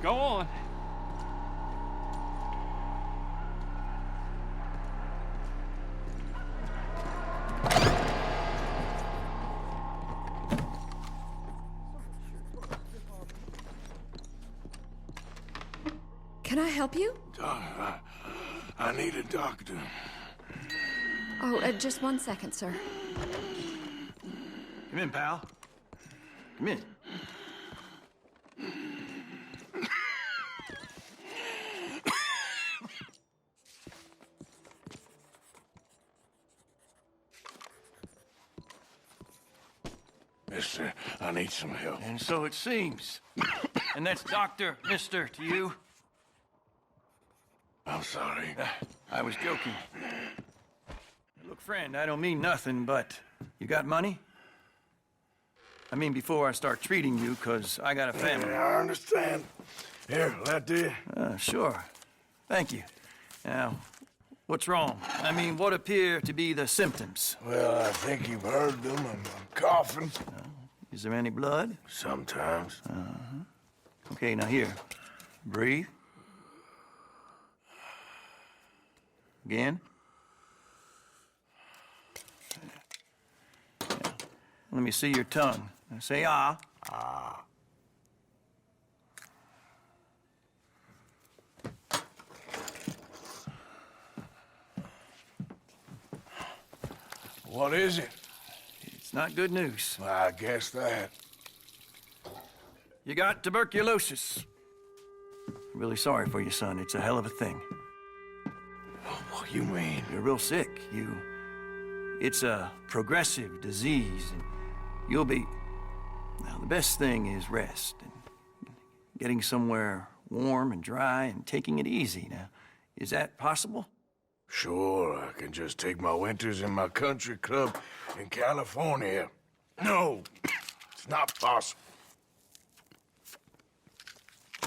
Go on. Can I help you? I need a doctor. Oh, just 1 second, sir. Come in, pal. Come in. Mister, I need some help. And so it seems. And that's Dr. Mister to you? I'm sorry. I was joking. Look, friend, I don't mean nothing, but you got money? I mean, before I start treating you, 'cause I got a family. Yeah, I understand. Here, that there. Sure. Thank you. Now, what's wrong? I mean, what appear to be the symptoms? Well, I think you've heard them. I'm coughing. Is there any blood? Sometimes. Okay, now here. Breathe. Again. Yeah. Let me see your tongue. Now say ah. Ah. What is it? It's not good news. Well, I guess that. You got tuberculosis. Really sorry for you, son. It's a hell of a thing. What do you mean? You're real sick. It's a progressive disease, and you'll be... Now, the best thing is rest, and getting somewhere warm and dry and taking it easy. Now, is that possible? Sure, I can just take my winters in my country club in California. No, it's not possible.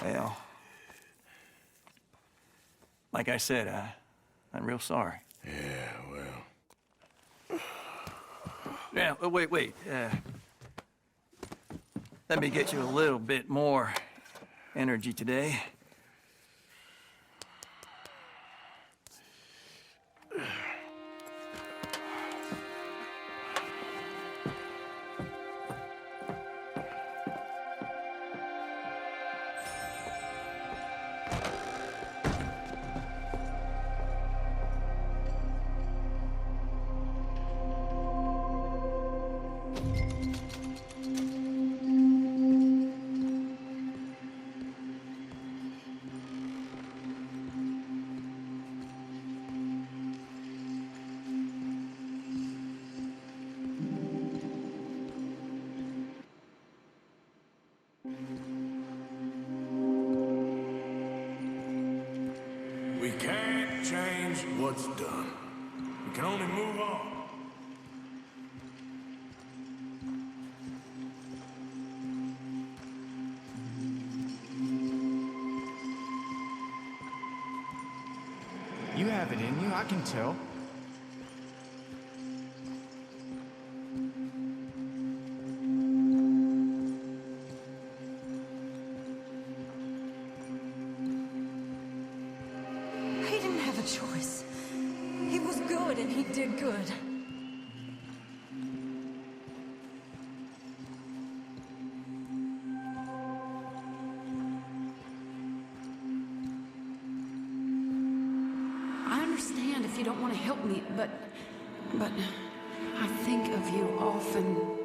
Well, like I said, I'm real sorry. Yeah, well... Yeah, wait. Let me get you a little bit more energy today. We can't change what's done. We can only move on. You have it in you, I can tell. He didn't have a choice. He was good and he did good. I understand if you don't want to help me, but I think of you often.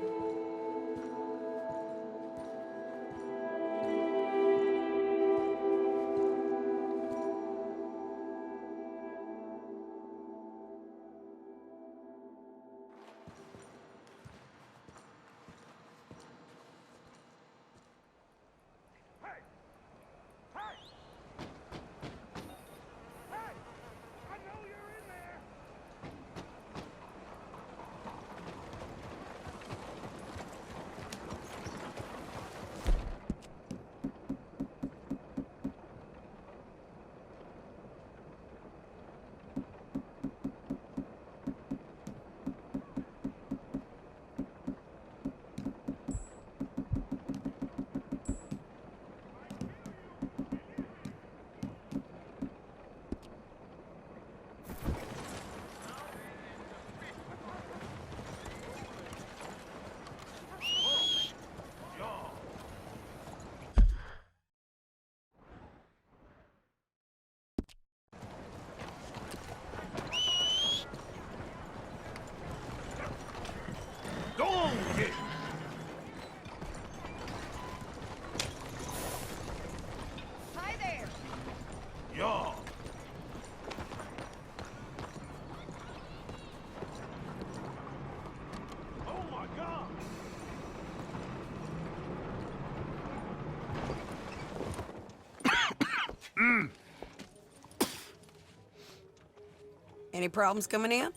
Any problems coming in?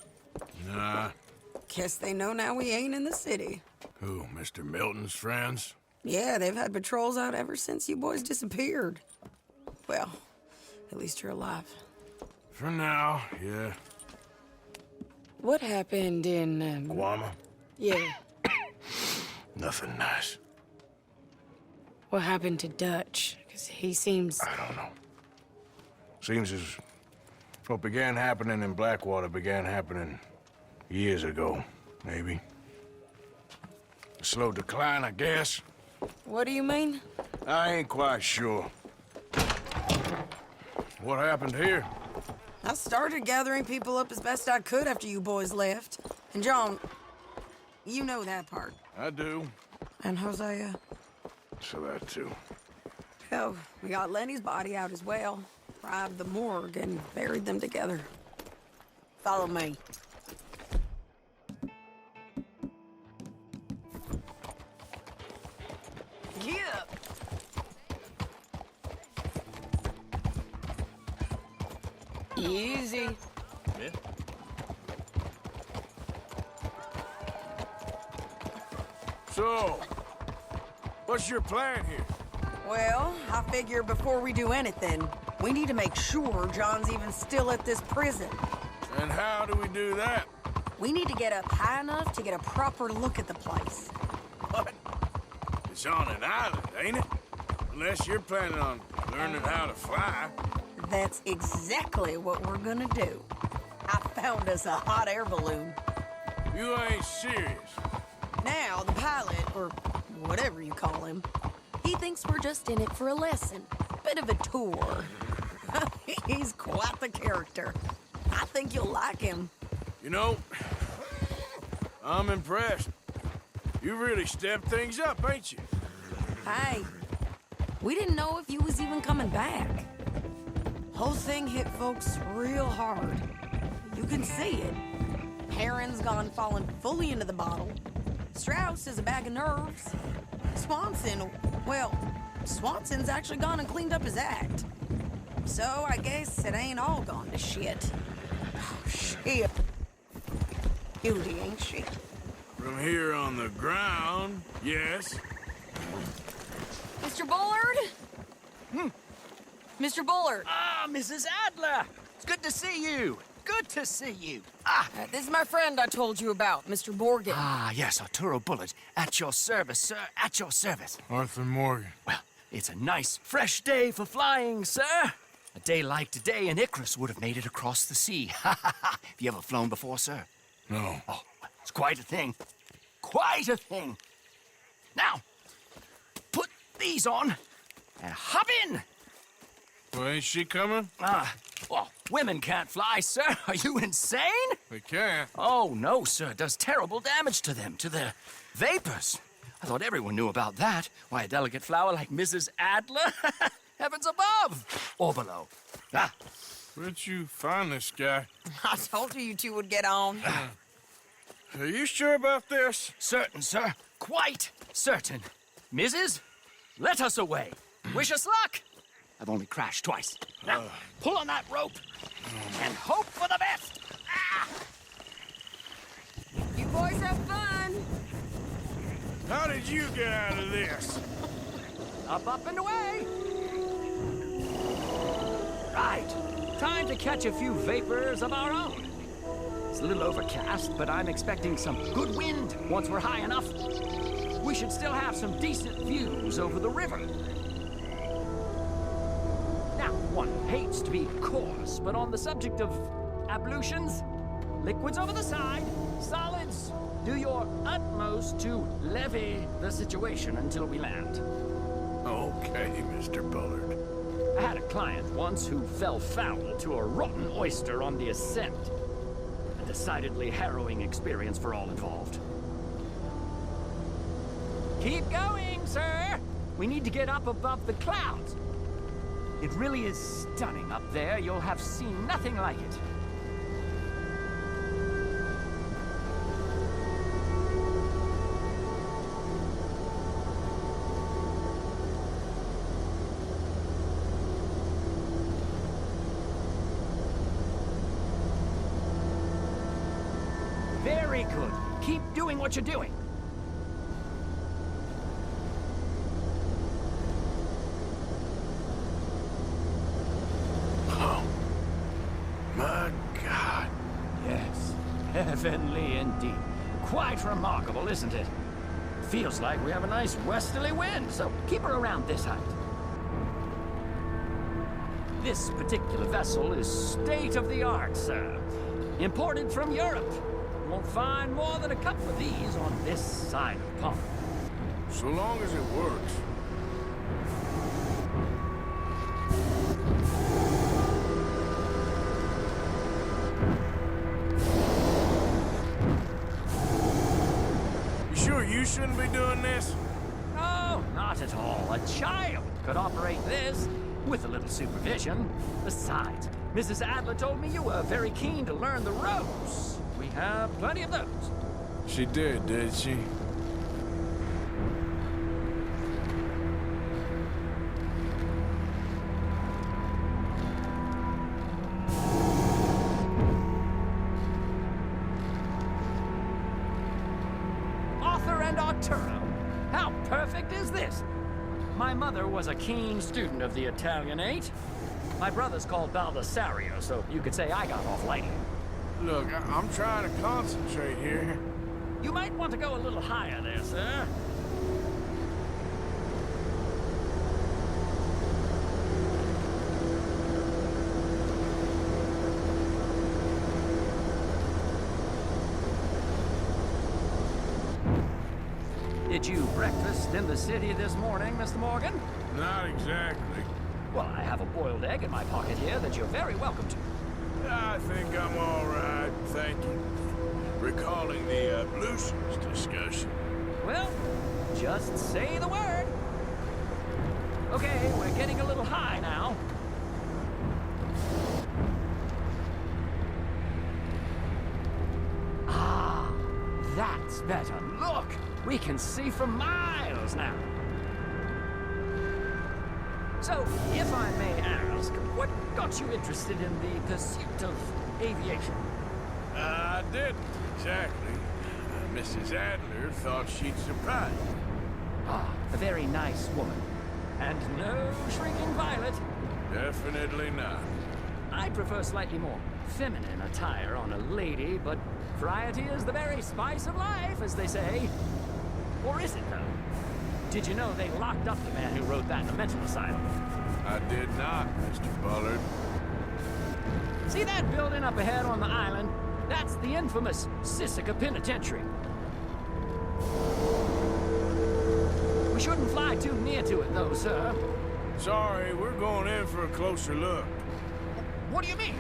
Nah. Guess they know now we ain't in the city. Who, Mr. Milton's friends? Yeah, they've had patrols out ever since you boys disappeared. Well, at least you're alive. For now, yeah. What happened in, Guama? Yeah. Nothing nice. What happened to Dutch? Because he seems... I don't know. Seems as what began happening in Blackwater began happening years ago, maybe. A slow decline, I guess. What do you mean? I ain't quite sure. What happened here? I started gathering people up as best I could after you boys left. And John, you know that part. I do. And Hosea? So that too. Oh, we got Lenny's body out as well. Arrived the morgue and buried them together. Follow me. Yeah. Easy. Yeah. So, what's your plan here? Well, I figure before we do anything, we need to make sure John's even still at this prison. And how do we do that? We need to get up high enough to get a proper look at the place. What? It's on an island, ain't it? Unless you're planning on learning how to fly. That's exactly what we're gonna do. I found us a hot air balloon. You ain't serious. Now, the pilot, or whatever you call him, he thinks we're just in it for a lesson. Bit of a tour. He's quite the character. I think you'll like him. You know, I'm impressed. You really stepped things up, ain't you? Hey, we didn't know if you was even coming back. Whole thing hit folks real hard. You can see it. Heron's gone falling fully into the bottle. Strauss is a bag of nerves. Swanson, well, Swanson's actually gone and cleaned up his act. So I guess it ain't all gone to shit. Oh, shit. Guilty, ain't she? From here on the ground, yes. Mr. Bullard? Mr. Bullard. Ah, Mrs. Adler! It's good to see you. Good to see you. This is my friend I told you about, Mr. Morgan. Ah, yes, Arturo Bullard. At your service, sir. At your service. Arthur Morgan. Well, it's a nice, fresh day for flying, sir. A day like today, an Icarus would have made it across the sea. Have you ever flown before, sir? No. Oh, well, it's quite a thing. Quite a thing. Now, put these on and hop in. Well, ain't she coming? Well, women can't fly, sir. Are you insane? They can't. Oh, no, sir. It does terrible damage to them, to their vapors. I thought everyone knew about that. Why, a delicate flower like Mrs. Adler? Heavens above or below. Where'd you find this guy? I told you two would get on. Are you sure about this? Certain, sir. Quite certain. Mrs., let us away. Wish us luck. I've only crashed twice. Now, pull on that rope and hope for the best. You boys have fun. How did you get out of this? Up, and away. Right. Time to catch a few vapors of our own. It's a little overcast, but I'm expecting some good wind once we're high enough. We should still have some decent views over the river. Now, one hates to be coarse, but on the subject of ablutions, liquids over the side, solids, do your utmost to levy the situation until we land. Okay, Mr. Bullard. I had a client once who fell foul to a rotten oyster on the ascent. A decidedly harrowing experience for all involved. Keep going, sir! We need to get up above the clouds. It really is stunning up there. You'll have seen nothing like it. Very good. Keep doing what you're doing. Oh, my God. Yes, heavenly indeed. Quite remarkable, isn't it? Feels like we have a nice westerly wind, so keep her around this height. This particular vessel is state-of-the-art, sir. Imported from Europe. Won't find more than a couple of these on this side of the pond. So long as it works. You sure you shouldn't be doing this? Oh, not at all. A child could operate this with a little supervision. Besides, Mrs. Adler told me you were very keen to learn the ropes. We have plenty of those. She did she? Arthur and Arturo. How perfect is this? My mother was a keen student of the Italianate. My brother's called Baldessario, so you could say I got off lightly. Look, I'm trying to concentrate here. You might want to go a little higher there, sir. Did you breakfast in the city this morning, Mr. Morgan? Not exactly. Well, I have a boiled egg in my pocket here that you're very welcome to. I think I'm all right, thank you. Recalling the ablutions discussion. Well, just say the word. Okay, we're getting a little high now. Ah, that's better. Look, we can see for miles now. So, if I may ask, what got you interested in the pursuit of aviation? I didn't, exactly. Mrs. Adler thought she'd surprise me. Ah, a very nice woman. And no shrinking violet. Definitely not. I prefer slightly more feminine attire on a lady, but variety is the very spice of life, as they say. Or is it, though? Did you know they locked up the man who wrote that in a mental asylum? I did not, Mr. Bullard. See that building up ahead on the island? That's the infamous Sisika Penitentiary. We shouldn't fly too near to it, though, sir. Sorry, we're going in for a closer look. What do you mean?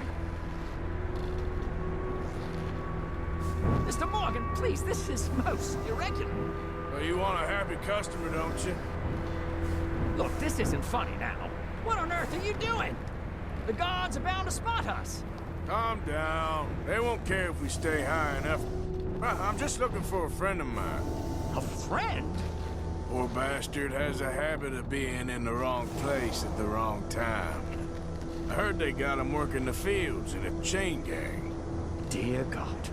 Mr. Morgan, please, this is most irregular. Well, you want a happy customer, don't you? Look, this isn't funny now. What on earth are you doing? The guards are bound to spot us. Calm down. They won't care if we stay high enough. I'm just looking for a friend of mine. A friend? Poor bastard has a habit of being in the wrong place at the wrong time. I heard they got him working the fields in a chain gang. Dear God.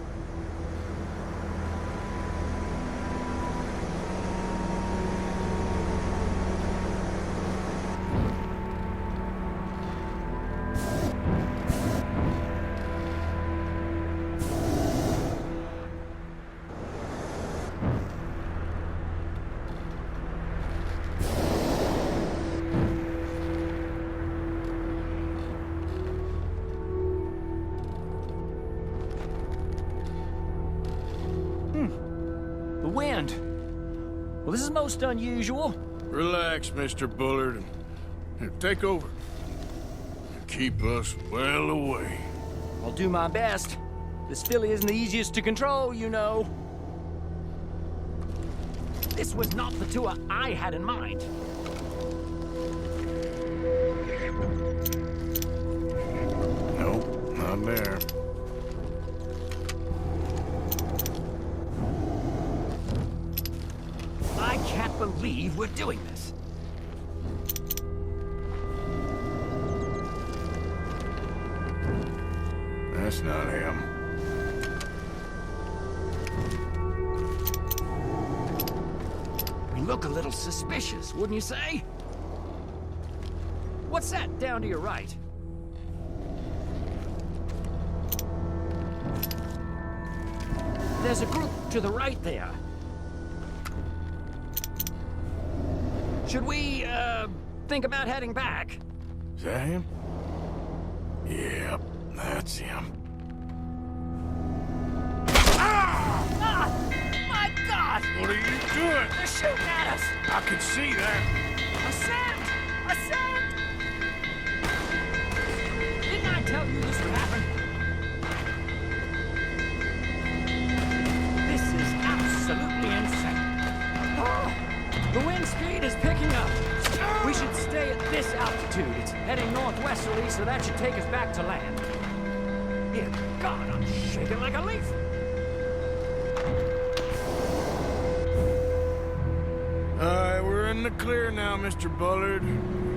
The wind. Well, this is most unusual. Relax, Mr. Bullard. Here, take over. Keep us well away. I'll do my best. This filly isn't the easiest to control, you know. This was not the tour I had in mind. Nope, not there. I can't believe we're doing this. That's not him. look a little suspicious, wouldn't you say? What's that down to your right? There's a group to the right there. Should we, think about heading back? Is that him? Yep, that's him. Ah! My God! What are you doing? They're shooting at us! I can see that. Ascend! Ascend! Didn't I tell you this would happen? This is absolutely insane. The wind speed is picking up. We should stay at this altitude. It's heading northwesterly, so that should take us back to land. Dear God, I'm shaking like a leaf. Alright, we're in the clear now, Mr. Bullard.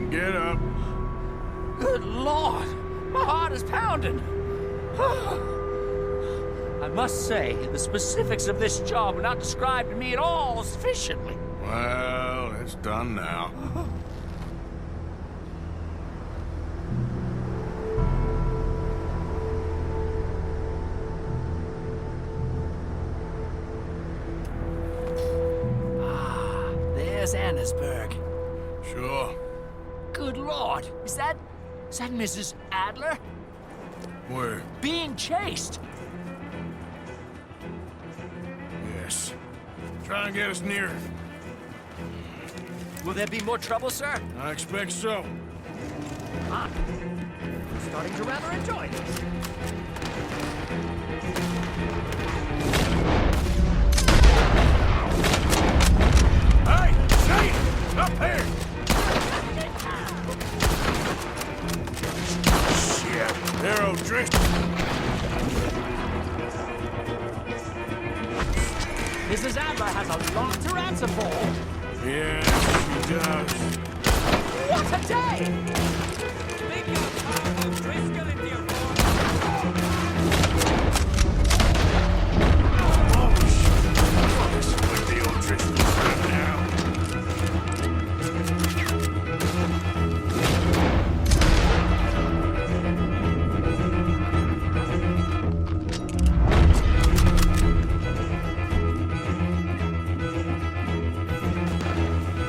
Get up. Good Lord! My heart is pounding. I must say, the specifics of this job were not described to me at all sufficiently. Well, it's done now. There's Annesburg. Sure. Good Lord, is that Mrs. Adler? Where? Being chased. Yes. Try and get us near. Will there be more trouble, sir? I expect so. I'm starting to rather enjoy this. Hey! Shane! Up here! Shit! They're O'Driscoll. Mrs. Adler has a lot to answer for. Yeah, she does. What a day! Make your power O'Driscoll into your Oh, shit. This is what the O'Driscolls have now.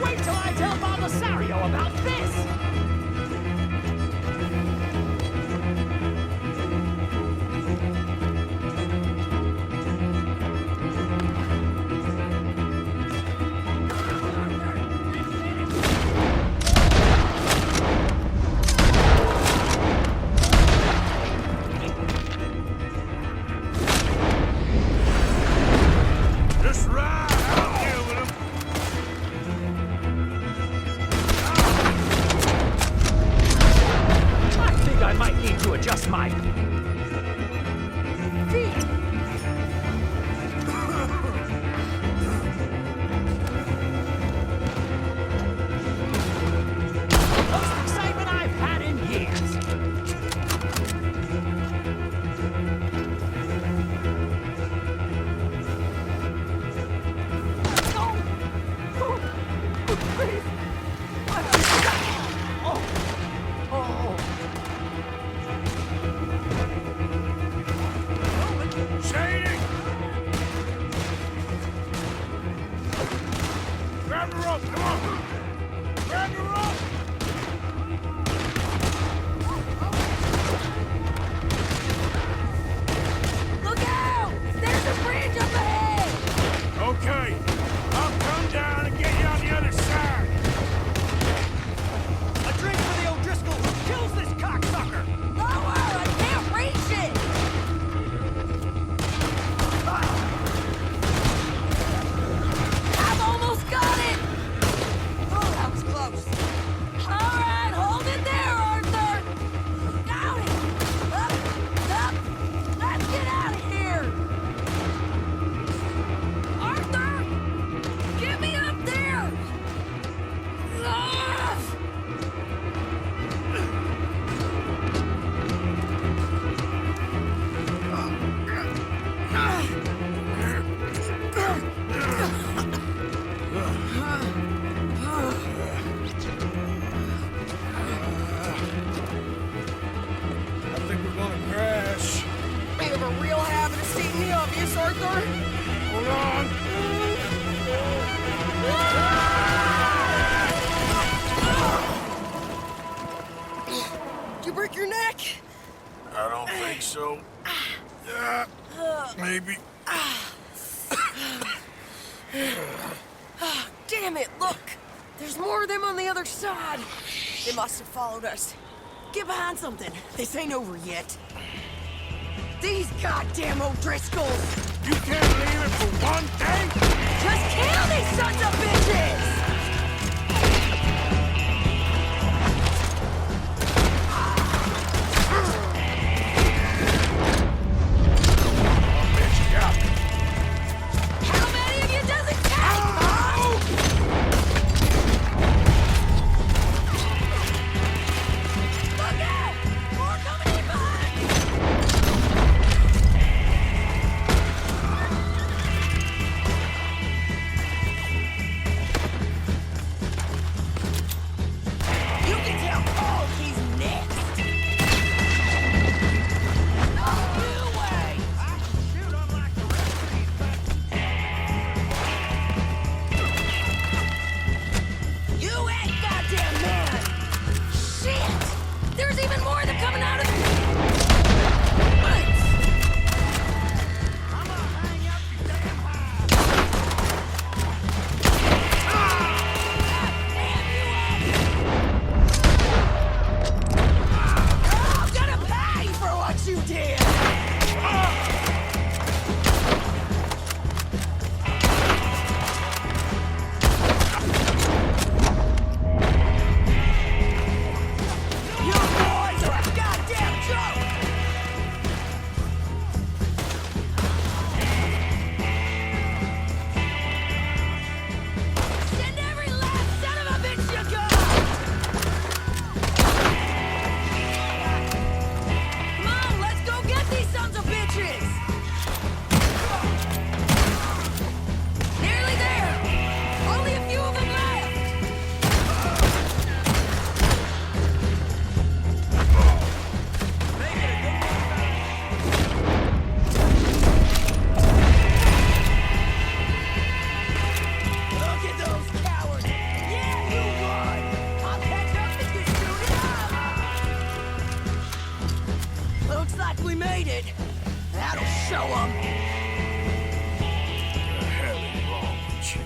Wait till I tell Baldasario about this! Just ride out here with them. I think I might need to adjust my feet. Most excitement I've had in years. Please. Oh. You break your neck? I don't think so. Maybe. Damn it, look! There's more of them on the other side. They must have followed us. Get behind something. This ain't over yet. These goddamn O'Driscolls! You can't leave it for one day? Just kill these sons of bitches! How many of you does it take, Mom? Look out! More coming in behind! You can tell Paul he's next. No way! Shoot, unlike the rest of these You ain't goddamn man! Shit! There's even more of them coming out of the... I'm gonna hang up your damn hide. I'm gonna pay for what you did! You boys are a goddamn joke! Send every last son of a bitch you got! Come on, let's go get these sons of bitches! Nearly there! Only a few of them left! Look at those cowards! Yeah, you won! I'll catch up with you soon enough! Looks like we made it. That'll show 'em. The hell is wrong with you?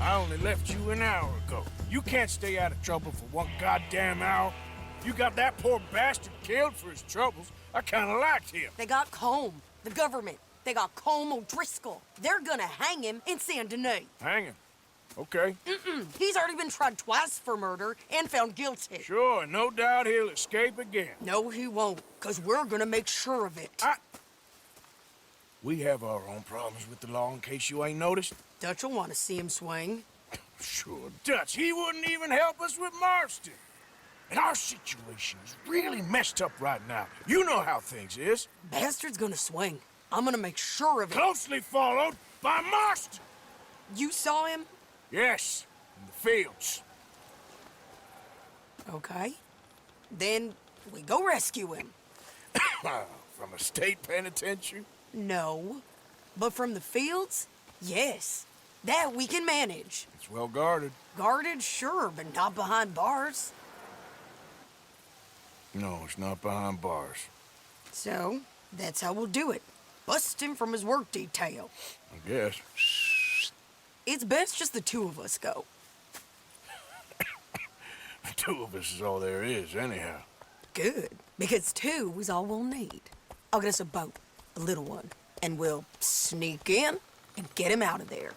I only left you an hour ago. You can't stay out of trouble for one goddamn hour. You got that poor bastard killed for his troubles. I kinda liked him. They got Combe, the government. They got Combe O'Driscoll. They're gonna hang him in Saint Denis. Hang him. Okay. He's already been tried twice for murder and found guilty. Sure, no doubt he'll escape again. No, he won't, because we're gonna make sure of it. We have our own problems with the law in case you ain't noticed. Dutch will want to see him swing. Sure, Dutch, he wouldn't even help us with Marston. And our situation is really messed up right now. You know how things is. Bastard's gonna swing. I'm gonna make sure of it. Closely followed by Marston. You saw him? Yes, in the fields. Okay. Then we go rescue him. From a state penitentiary? No. But from the fields? Yes. That we can manage. It's well guarded. Guarded, sure, but not behind bars. No, it's not behind bars. So, that's how we'll do it. Bust him from his work detail. I guess. It's best just the two of us go. The two of us is all there is, anyhow. Good, because two is all we'll need. I'll get us a boat, a little one, and we'll sneak in and get him out of there.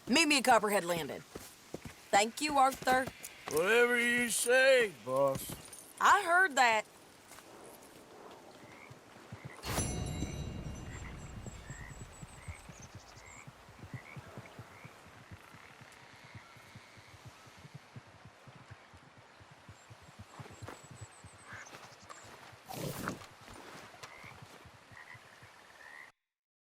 Meet me at Copperhead Landing. Thank you, Arthur. Whatever you say, boss. I heard that.